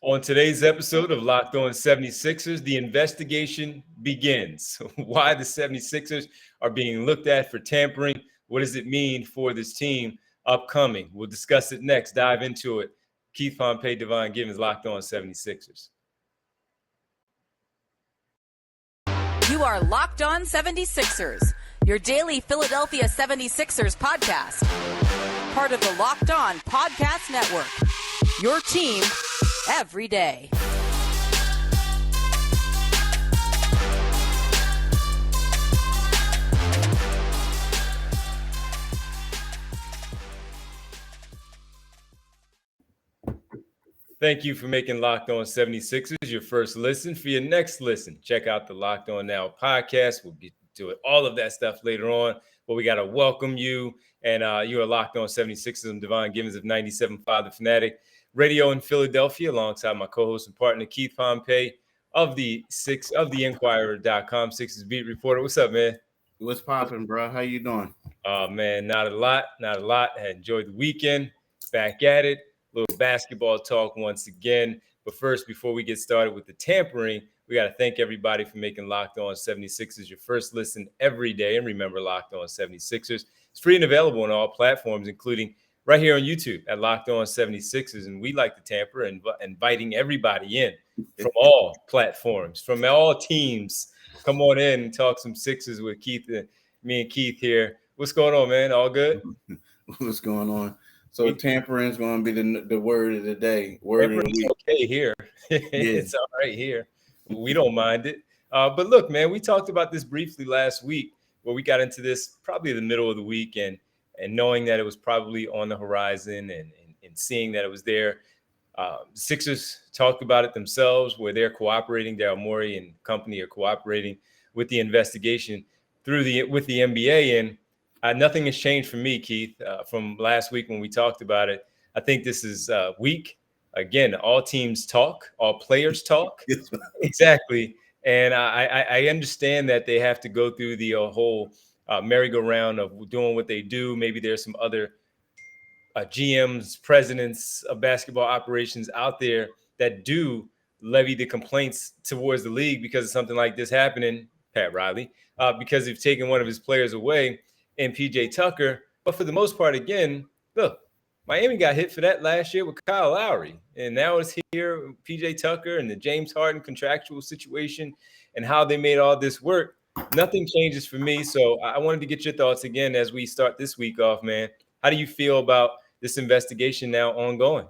On today's episode of Locked On 76ers, the investigation begins. Why the 76ers are being looked at for tampering. What does it mean for this team upcoming? We'll discuss it next. Dive into it. Keith Pompey, Devon Givens, Locked On 76ers. You are Locked On 76ers, your daily Philadelphia 76ers podcast. Part of the Locked On Podcast Network. Your team every day. Thank you for making Locked On 76ers your first listen. For your next listen, check out the Locked On Now podcast. We'll get to it, all of that stuff later on. But we got to welcome you. And you are Locked On 76ers. I'm Devon Givens of 97.5 The Fanatic Radio in Philadelphia, alongside my co-host and partner, Keith Pompey of the Inquirer.com, Sixers beat reporter. What's up, man? What's popping, bro? How you doing? Man, not a lot. I enjoyed the weekend. Back at it. Little basketball talk once again. But first, before we get started with the tampering, we got to thank everybody for making Locked On 76ers your first listen every day. And remember, Locked On 76ers is free and available on all platforms, including right here on YouTube at Locked On 76ers. And we like to tamper and inviting everybody in from all platforms, from all teams. Come on in and talk some Sixers with Keith, me and Keith here. What's going on, man? All good? What's going on? So tampering is going to be the word of the day. Word of the week. Okay here. It's all right here. We don't mind it. But look, man, we talked about this briefly last week where we got into this probably the middle of the week and knowing that it was probably on the horizon and seeing that it was there. Sixers talked about it themselves where they're cooperating. Daryl Morey and company are cooperating with the investigation with the NBA. And nothing has changed for me, Keith, from last week when we talked about it. I think this is week. Again, all teams talk, all players talk. Exactly. And I understand that they have to go through the whole merry-go-round of doing what they do. Maybe there's some other GMs, presidents of basketball operations out there that do levy the complaints towards the league because of something like this happening, Pat Riley, because they've taken one of his players away. And PJ Tucker. But for the most part, again, look, Miami got hit for that last year with Kyle Lowry. And now it's here, PJ Tucker and the James Harden contractual situation and how they made all this work. Nothing changes for me. So I wanted to get your thoughts again as we start this week off, man. How do you feel about this investigation now ongoing?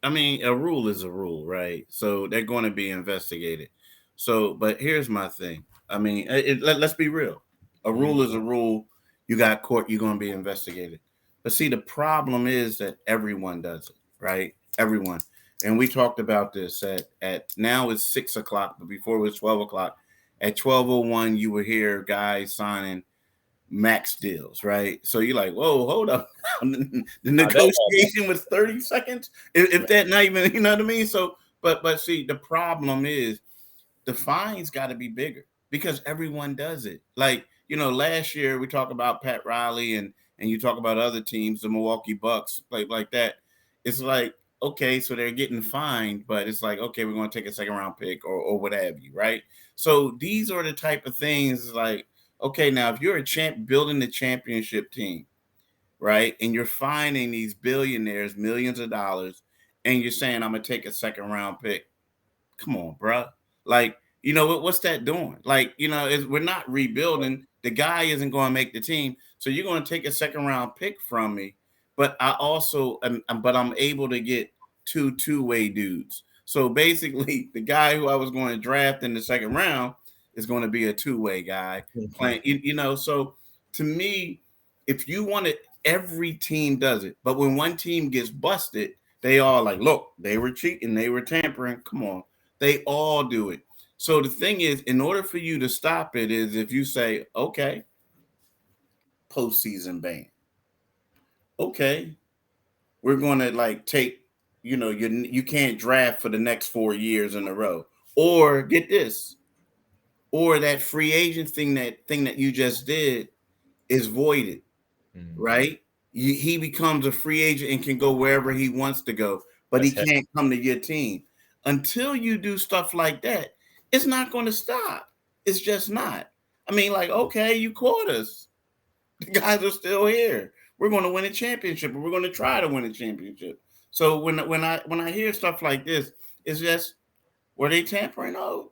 I mean, a rule is a rule, right? So they're going to be investigated. So, but here's my thing. I mean, let's be real. A rule is a rule. You got court, you're going to be investigated. But see, the problem is that everyone does it, right? Everyone. And we talked about this at now it's 6 o'clock, but before it was 12 o'clock. At 12:01, you were here, guys signing max deals, right? So you're like, whoa, hold up. The negotiation was 30 seconds. If that not even, you know what I mean? So, but see, the problem is the fines got to be bigger because everyone does it. Like, you know, last year we talked about Pat Riley and you talk about other teams, the Milwaukee Bucks, like that. It's like, okay, so they're getting fined, but it's like, okay, we're going to take a second round pick or what have you, right? So these are the type of things like, okay, now if you're building the championship team, right, and you're finding these billionaires millions of dollars and you're saying, I'm going to take a second round pick. Come on, bro. Like, you know, what's that doing? Like, you know, we're not rebuilding. The guy isn't going to make the team. So you're going to take a second round pick from me. But I also I'm able to get two-way dudes. So basically, the guy who I was going to draft in the second round is going to be a two-way guy playing, you know. So to me, if you want it, every team does it. But when one team gets busted, they all like, look, they were cheating, they were tampering. Come on. They all do it. So the thing is, in order for you to stop it is if you say, okay, postseason ban. Okay, we're going to like take, you know, you can't draft for the next 4 years in a row. Or get this, or that free agent thing that you just did is voided, right? He becomes a free agent and can go wherever he wants to go, but he can't come to your team. until you do stuff like that, it's not going to stop. It's just not. I mean, like, okay, you caught us. The guys are still here. We're going to win a championship, or we're going to try to win a championship. So when I hear stuff like this, it's just, were they tampering? Oh,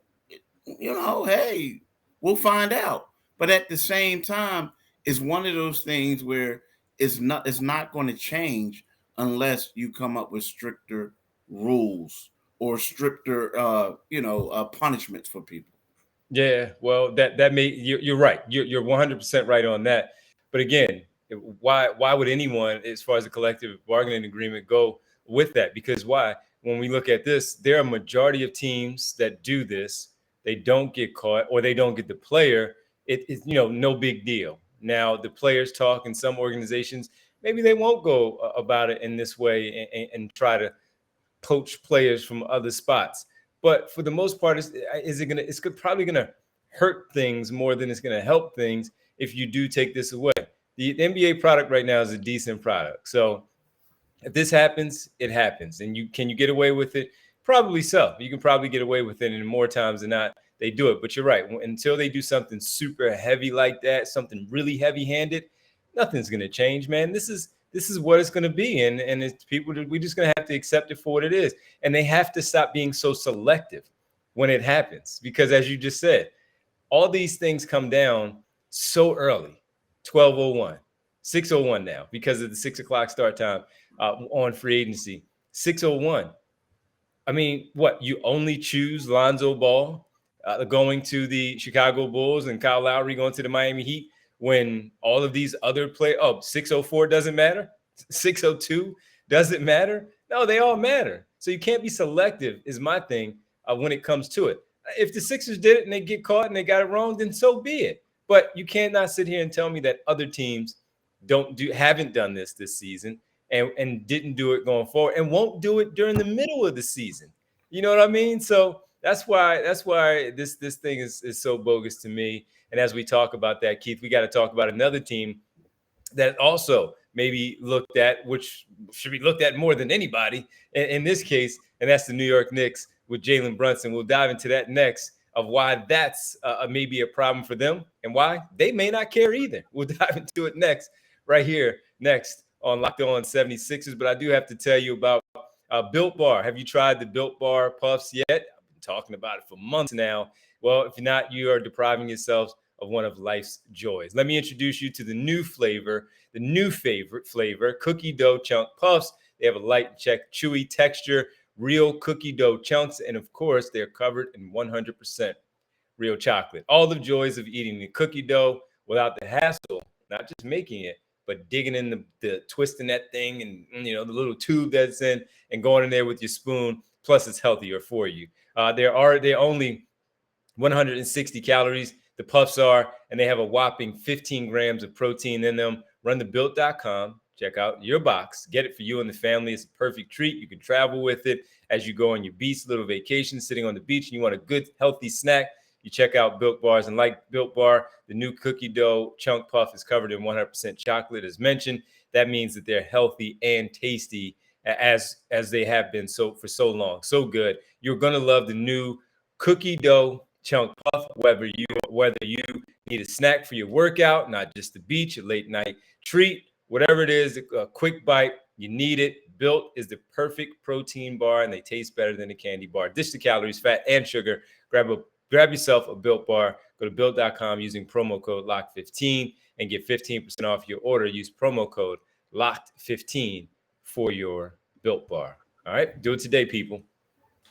hey, we'll find out. But at the same time, it's one of those things where it's not going to change unless you come up with stricter rules or stricter punishments for people. Yeah, well, that may you're right. You're 100% right on that. But again, why would anyone, as far as the collective bargaining agreement, go with that? Because why? When we look at this, there are a majority of teams that do this. They don't get caught, or they don't get the player. It's no big deal. Now the players talk in some organizations. Maybe they won't go about it in this way and try to poach players from other spots. But for the most part, it's probably gonna hurt things more than it's gonna help things if you do take this away. The NBA product right now is a decent product. So if this happens, it happens. And can you get away with it? Probably so. You can probably get away with it, and more times than not, they do it. But you're right. Until they do something super heavy like that, something really heavy-handed, nothing's gonna change, man. This is what it's going to be, and it's we're just going to have to accept it for what it is, and they have to stop being so selective when it happens, because as you just said, all these things come down so early. 12:01, 6:01 now because of the 6 o'clock start time on free agency. 6:01. I mean, what, you only choose Lonzo Ball going to the Chicago Bulls and Kyle Lowry going to the Miami Heat when all of these other 6:04 doesn't matter? 6:02 doesn't matter? No, they all matter. So you can't be selective is my thing when it comes to it. If the Sixers did it and they get caught and they got it wrong, then so be it. But you cannot sit here and tell me that other teams haven't done this season and didn't do it going forward and won't do it during the middle of the season. You know what I mean? So that's why this thing is so bogus to me. And as we talk about that, Keith, we got to talk about another team that also maybe looked at, which should be looked at more than anybody in this case, and that's the New York Knicks with Jalen Brunson. We'll dive into that next, of why that's maybe a problem for them and why they may not care either. We'll dive into it next, right here, next on Locked On 76ers. But I do have to tell you about Built Bar. Have you tried the Built Bar Puffs yet? I've been talking about it for months now. Well, if you're not, you are depriving yourselves of one of life's joys. Let me introduce you to the new flavor, the new favorite flavor, cookie dough chunk puffs. They have a light, chewy texture, real cookie dough chunks, and of course, they're covered in 100% real chocolate. All the joys of eating the cookie dough without the hassle, not just making it, but digging in the twisting that thing and the little tube that's in and going in there with your spoon. Plus, it's healthier for you. They're only 160 calories. The puffs are, and they have a whopping 15 grams of protein in them. Run to built.com. Check out your box. Get it for you and the family. It's a perfect treat. You can travel with it as you go on your beach, little vacation, sitting on the beach, and you want a good, healthy snack. You check out Built Bars. And like Built Bar, the new cookie dough chunk puff is covered in 100% chocolate, as mentioned. That means that they're healthy and tasty as they have been for so long. So good. You're going to love the new cookie dough chunk puff, whether you need a snack for your workout, not just the beach, a late night treat, whatever it is, a quick bite, you need it. Built is the perfect protein bar, and they taste better than a candy bar. Dish the calories, fat, and sugar. Grab yourself a Built Bar. Go to built.com using promo code LOCK15 and get 15% off your order. Use promo code LOCKed15 for your Built Bar. All right, do it today, people.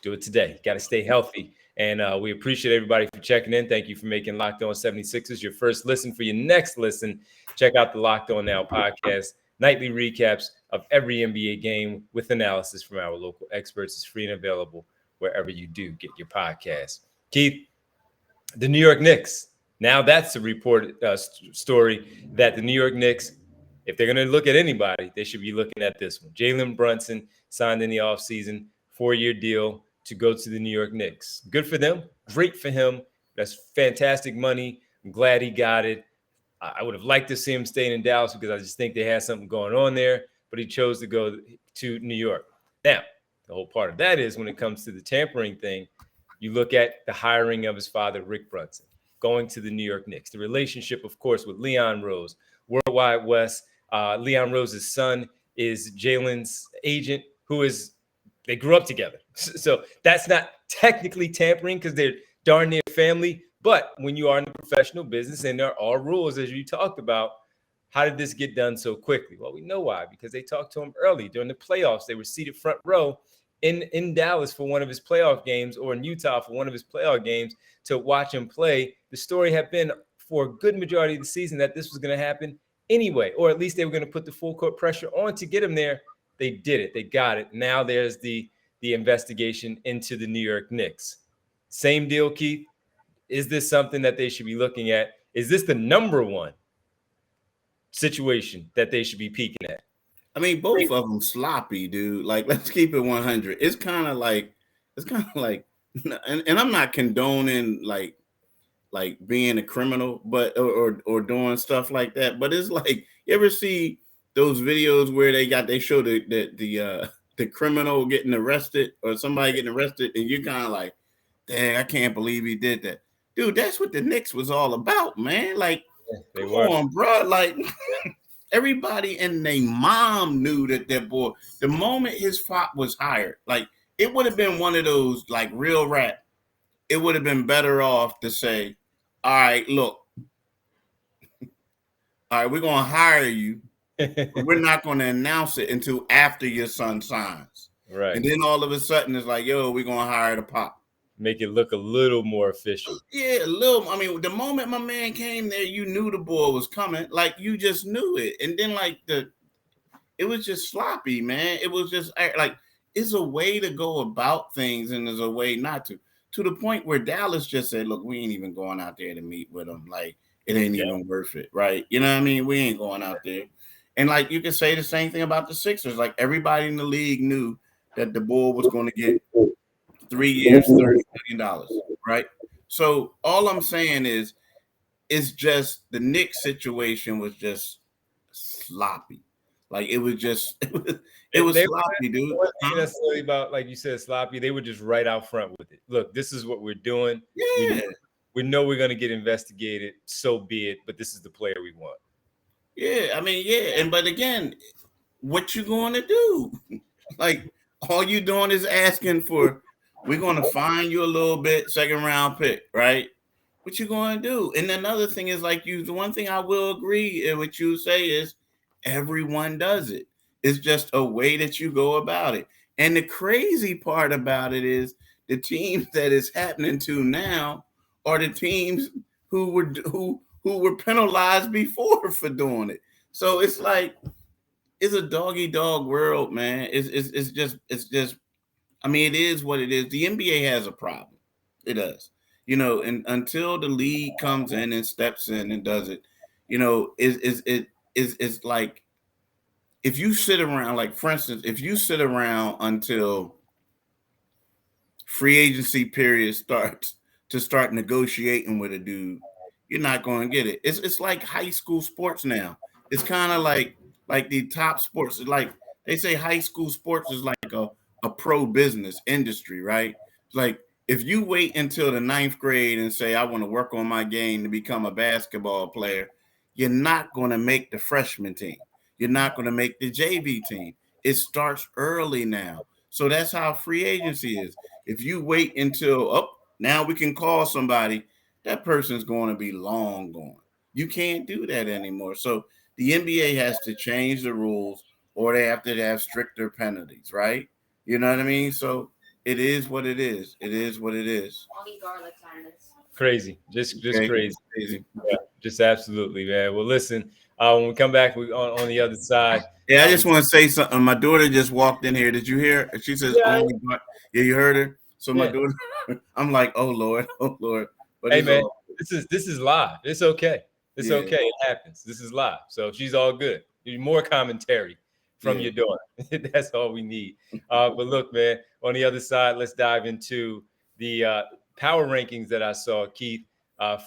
Do it today. Got to stay healthy. And we appreciate everybody for checking in. Thank you for making Locked On 76ers your first listen. For your next listen, check out the Locked On Now podcast. Nightly recaps of every NBA game with analysis from our local experts. It's free and available wherever you do get your podcast. Keith, the New York Knicks. Now that's a reported story that the New York Knicks, if they're going to look at anybody, they should be looking at this one. Jalen Brunson signed in the offseason, 4-year deal to go to the New York Knicks. Good for them. Great for him. That's fantastic money. I'm glad he got it. I would have liked to see him staying in Dallas because I just think they had something going on there, but he chose to go to New York. Now, The whole part of that is when it comes to the tampering thing, you look at the hiring of his father, Rick Brunson, going to the New York Knicks, the relationship, of course, with Leon Rose, Worldwide West. Leon Rose's son is Jalen's agent, they grew up together. So that's not technically tampering because they're darn near family. But when you are in the professional business and there are rules, as you talked about, how did this get done so quickly? Well, we know why, because they talked to him early during the playoffs. They were seated front row in Dallas for one of his playoff games, or in Utah for one of his playoff games, to watch him play. The story had been for a good majority of the season that this was going to happen anyway, or at least they were going to put the full court pressure on to get him there. They did it. They got it. Now there's the investigation into the New York Knicks. Same deal, Keith. Is this something that they should be looking at? Is this the number one situation that they should be peeking at? I mean, both of them sloppy, dude. Like, let's keep it 100. It's kind of like, and I'm not condoning like being a criminal, but or doing stuff like that. But it's like, you ever see those videos where they show the criminal getting arrested or somebody getting arrested, and you're kind of like, dang, I can't believe he did that, dude. That's what the Knicks was all about, man. Like, come on, bro. Like, everybody and their mom knew that their boy, the moment his father was hired, like, it would have been one of those, like, real rap. It would have been better off to say, all right, look, all right, we're going to hire you, but we're not going to announce it until after your son signs. Right. And then all of a sudden it's like, yo, we're going to hire the pop. Make it look a little more official. Yeah, a little. I mean, the moment my man came there, you knew the boy was coming. Like, you just knew it. And then, like, it was just sloppy, man. It was just like, it's a way to go about things and there's a way not to the point where Dallas just said, look, we ain't even going out there to meet with them. Like, it ain't even worth it, right? You know what I mean? We ain't going out there. And, like, you can say the same thing about the Sixers. Like, everybody in the league knew that the boy was going to get 3 years, $30 million, right? So all I'm saying is, it's just the Knicks situation was just sloppy. Like, it was just, it was sloppy, dude. It wasn't necessarily about, like you said, sloppy. They were just right out front with it. Look, this is what we're doing. Yeah. We know we're going to get investigated. So be it. But this is the player we want. Yeah, I mean, yeah. But again, what you going to do? Like, all you doing is asking for, we're going to fine you a little bit, second round pick, right? What you going to do? And another thing is, like, the one thing I will agree in what you say is, everyone does it. It's just a way that you go about it. And the crazy part about it is, the teams that it's happening to now are the teams who were penalized before for doing it. So it's like, it's a dog world, man. It's just. I mean, it is what it is. The NBA has a problem. It does. You know, and until the league comes in and steps in and does it, you know, it's like, if you sit around, like, for instance, if you sit around until free agency period starts to start negotiating with a dude, you're not going to get it. It's like high school sports now. It's kind of like the top sports. Like, they say high school sports is like a pro business industry, right? Like, if you wait until the 9th grade and say, I want to work on my game to become a basketball player, you're not going to make the freshman team. You're not going to make the JV team. It starts early now. So that's how free agency is. If you wait until, now we can call somebody, that person's going to be long gone. You can't do that anymore. So the NBA has to change the rules, or they have to have stricter penalties, right? You know what I mean? So it is what it is. It is what it is. Crazy. Just crazy. Yeah, just absolutely, man. Well, listen, when we come back on the other side. Yeah, I just want to say something. My daughter just walked in here. Did you hear? She says, yeah, you heard her? So my daughter, I'm like, oh Lord. But hey, man, this is live. It's okay. It's okay. It happens. This is live. So she's all good. More commentary from your daughter. That's all we need. But look, man, on the other side, let's dive into the power rankings that I saw, Keith,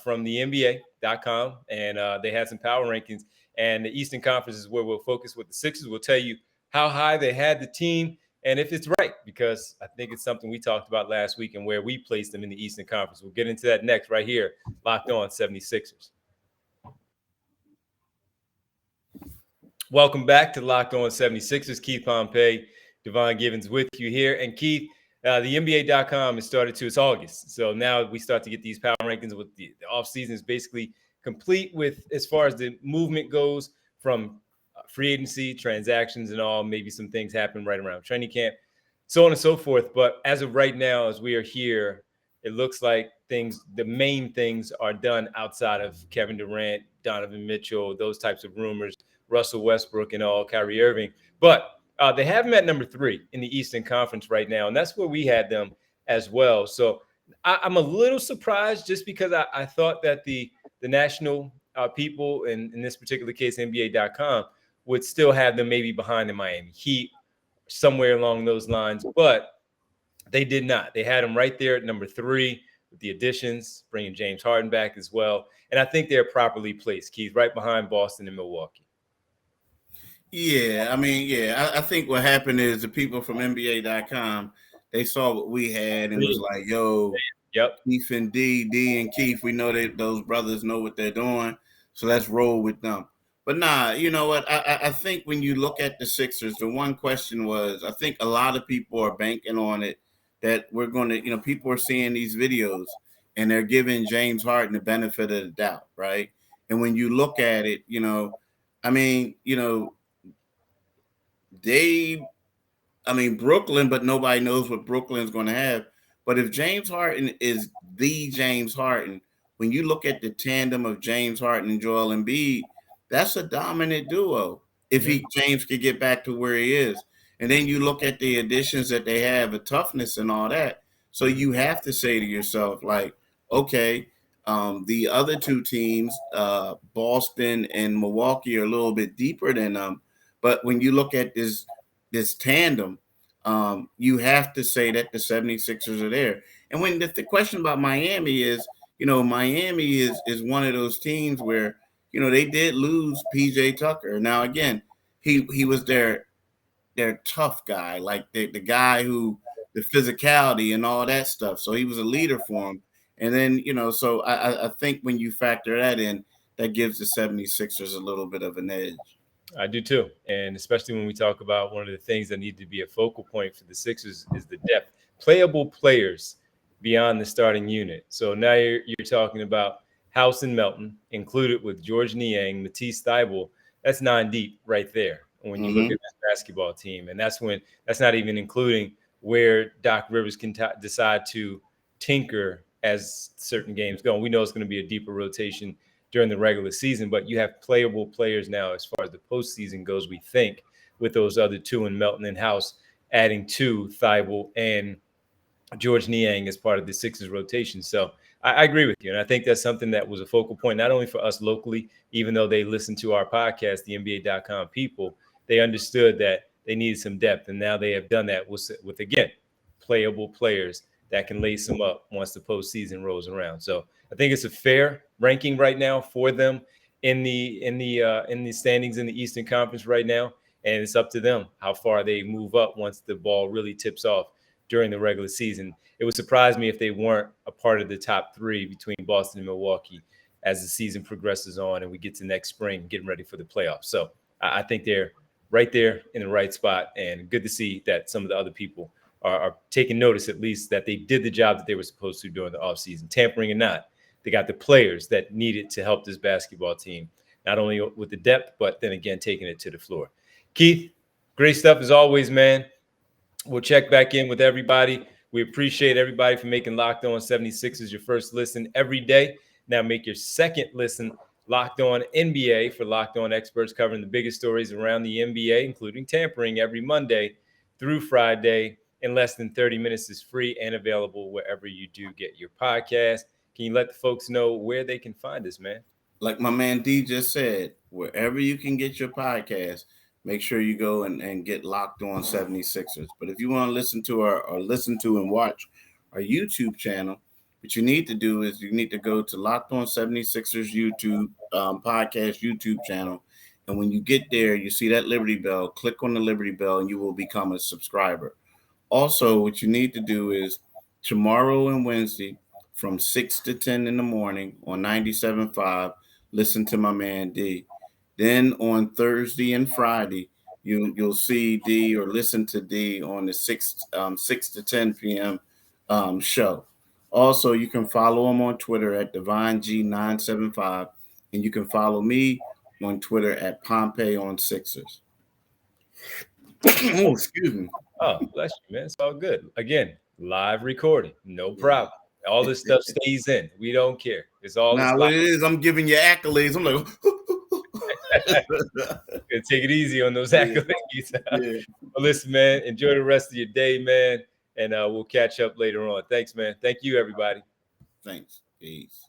from the NBA.com. And they had some power rankings. And the Eastern Conference is where we'll focus with the Sixers. We'll tell you how high they had the team. and if it's right, because I think it's something we talked about last week and where we placed them in the Eastern Conference. We'll get into that next right here, Locked On 76ers. Welcome back to Locked On 76ers. Keith Pompey, Devon Givens with you here. And Keith, the NBA.com has started to, it's August. So now we start to get these power rankings with the offseason is basically complete with as far as the movement goes from free agency, transactions and all. Maybe some things happen right around training camp, so on and so forth. But as of right now, as we are here, it looks like the main things are done outside of Kevin Durant, Donovan Mitchell, those types of rumors, Russell Westbrook and all, Kyrie Irving. But they have them at number 3 in the Eastern Conference right now, and that's where we had them as well. So I'm a little surprised just because I thought that the national people, and in this particular case, NBA.com, would still have them maybe behind the Miami Heat, somewhere along those lines. But they did not. They had them right there at number 3 with the additions, bringing James Harden back as well. And I think they're properly placed, Keith, right behind Boston and Milwaukee. Yeah, I mean, I think what happened is the people from NBA.com, they saw what we had and was like, yo, yep, Keith and D and Keith, we know that those brothers know what they're doing, so let's roll with them. But nah, you know what? I think when you look at the Sixers, the one question was, I think a lot of people are banking on it that we're going to, people are seeing these videos and they're giving James Harden the benefit of the doubt, right? And when you look at it, Brooklyn, but nobody knows what Brooklyn's going to have. But if James Harden is the James Harden, when you look at the tandem of James Harden and Joel Embiid, that's a dominant duo. If James could get back to where he is. And then you look at the additions that they have, the toughness and all that. So you have to say to yourself, like, okay, the other two teams, Boston and Milwaukee, are a little bit deeper than them. But when you look at this tandem, you have to say that the 76ers are there. And when the question about Miami is, Miami is one of those teams where, they did lose PJ Tucker. Now, again, he was their tough guy, like the guy who the physicality and all that stuff. So he was a leader for him. And then, so I think when you factor that in, that gives the 76ers a little bit of an edge. I do too. And especially when we talk about one of the things that need to be a focal point for the Sixers is the depth. Playable players beyond the starting unit. So now you're talking about House and Melton, included with George Niang, Matisse Thybulle. That's 9 deep right there when you look at this basketball team. And that's not even including where Doc Rivers can decide to tinker as certain games go. And we know it's going to be a deeper rotation during the regular season, but you have playable players now as far as the postseason goes, we think, with those other two in Melton and House, adding to Thybulle and George Niang as part of the Sixers rotation. So I agree with you. And I think that's something that was a focal point, not only for us locally, even though they listened to our podcast, the NBA.com people, they understood that they needed some depth. And now they have done that with again, playable players that can lace them up once the postseason rolls around. So I think it's a fair ranking right now for them in the standings in the Eastern Conference right now, and it's up to them how far they move up once the ball really tips off during the regular season. It would surprise me if they weren't a part of the top 3 between Boston and Milwaukee as the season progresses on and we get to next spring getting ready for the playoffs. So I think they're right there in the right spot, and good to see that some of the other people are taking notice, at least, that they did the job that they were supposed to during the offseason, tampering or not. They got the players that needed to help this basketball team, not only with the depth, but then again, taking it to the floor. Keith, great stuff as always, man. We'll check back in with everybody. We appreciate everybody for making Locked On 76ers your first listen every day. Now make your second listen Locked On NBA for Locked On experts covering the biggest stories around the NBA, including tampering, every Monday through Friday. In less than 30 minutes. Is free and available wherever you do get your podcast. Can you let the folks know where they can find us, man? Like my man D just said, wherever you can get your podcast, make sure you go and get Locked On 76ers. But if you want to listen to and watch our YouTube channel, what you need to do is you need to go to Locked On 76ers YouTube podcast YouTube channel, And when you get there, you see that Liberty Bell, click on the Liberty Bell, and you will become a subscriber. Also, what you need to do is tomorrow and Wednesday from 6 to 10 in the morning on 97.5, listen to my man D. Then on Thursday and Friday, you'll see D or listen to D on the 6 to 10 p.m. Show. Also, you can follow him on Twitter at DivineG975, and you can follow me on Twitter at Pompey on Sixers. Oh, excuse me. Oh, bless you, man. It's all good. Again, live recording, no problem. All this stuff stays in. We don't care. It's all. Nah, what it is, I'm giving you accolades. I'm like, take it easy on those accolades. Well, listen, man. Enjoy the rest of your day, man, and we'll catch up later on. Thanks, man. Thank you, everybody. Thanks. Peace.